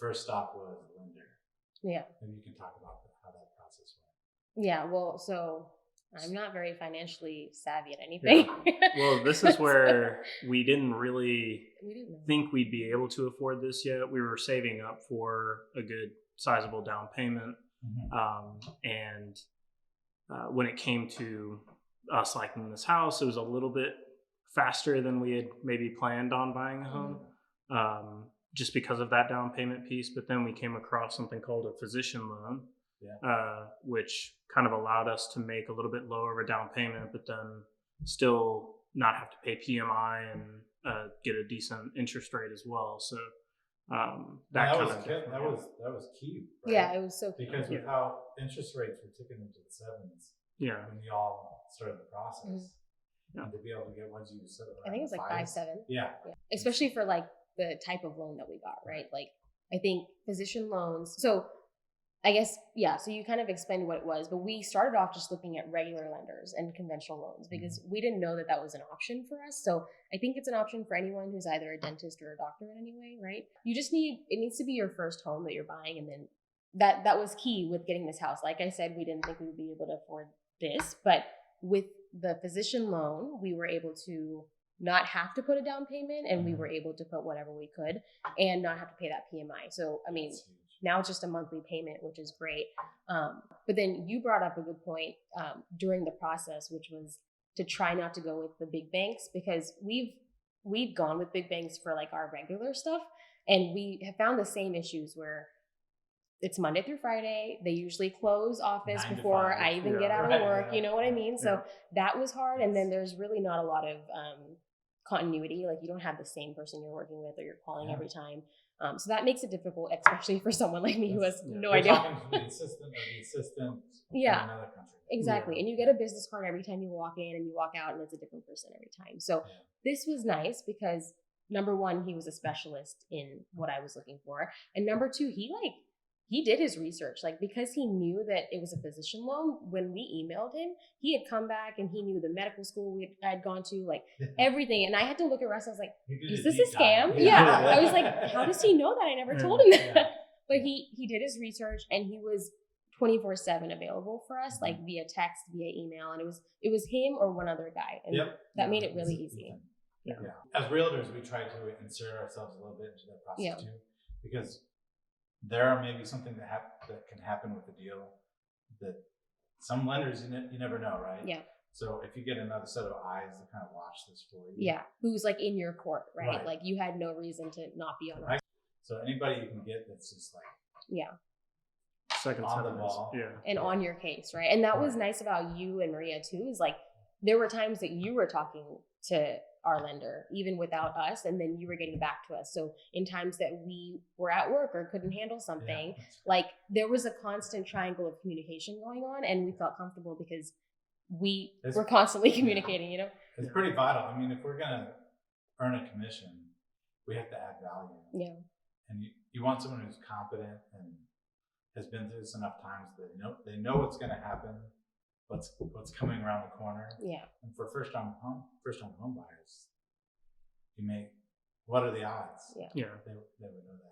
first stop was lender. Yeah. Maybe you can talk about how that process went. Yeah. Well, so I'm not very financially savvy at anything. Yeah. Well, this is where we didn't really think we'd be able to afford this yet. We were saving up for a good sizable down payment. And when it came to us liking this house, it was a little bit faster than we had maybe planned on buying a home, just because of that down payment piece. But then we came across something called a physician loan, which kind of allowed us to make a little bit lower of a down payment, but then still not have to pay PMI and get a decent interest rate as well. So that was key. Right? Yeah, it was so key. Because with how interest rates were ticking into the 7s, when we all started the process, and to be able to get ones you said, I think it was like 5.7. Yeah, especially for like the type of loan that we got, right? Like I think physician loans. So I guess, so you kind of explained what it was, but we started off just looking at regular lenders and conventional loans because we didn't know that that was an option for us. So I think it's an option for anyone who's either a dentist or a doctor in any way, right? You just it needs to be your first home that you're buying. And then that was key with getting this house. Like I said, we didn't think we would be able to afford this, but with the physician loan, we were able to not have to put a down payment, and we were able to put whatever we could and not have to pay that PMI. So, I mean, now it's just a monthly payment, which is great. But then you brought up a good point during the process, which was to try not to go with the big banks, because we've gone with big banks for like our regular stuff, and we have found the same issues where it's Monday through Friday. They usually close office before I even get out of work. You know what I mean? So that was hard. And then there's really not a lot of continuity. Like you don't have the same person you're working with or you're calling every time. So that makes it difficult, especially for someone like me who has no idea. Talking to the assistant in another country. Exactly. And you get a business card every time you walk in and you walk out, and it's a different person every time. So this was nice because number one, he was a specialist in what I was looking for. And number two, he did his research, like because he knew that it was a physician loan. When we emailed him, he had come back and he knew the medical school I had gone to, like everything. And I had to look at Russ. I was like, is this a scam? I was like, how does he know that? I never told him that. But he did his research, and he was 24/7 available for us, like via text, via email. And it was him or one other guy. And that made it really easy. As realtors, we try to insert ourselves a little bit into that process too, because there are maybe something that can happen with the deal that some lenders, you never know, right? Yeah. So if you get another set of eyes to kind of watch this for you. Yeah. Who's like in your court, right? Like you had no reason to not be on it. So anybody you can get that's just like. Second on the ball. And on your case, right? And that was nice about you and Maria too, is like there were times that you were talking to our lender even without us, and then you were getting back to us. So in times that we were at work or couldn't handle something, like there was a constant triangle of communication going on, and we felt comfortable because we were constantly communicating, you know? It's pretty vital. I mean, if we're going to earn a commission, we have to add value. Yeah. And you want someone who's competent and has been through this enough times that they know what's going to happen, what's coming around the corner. Yeah. And for first time home buyers, what are the odds? Yeah. They would know that.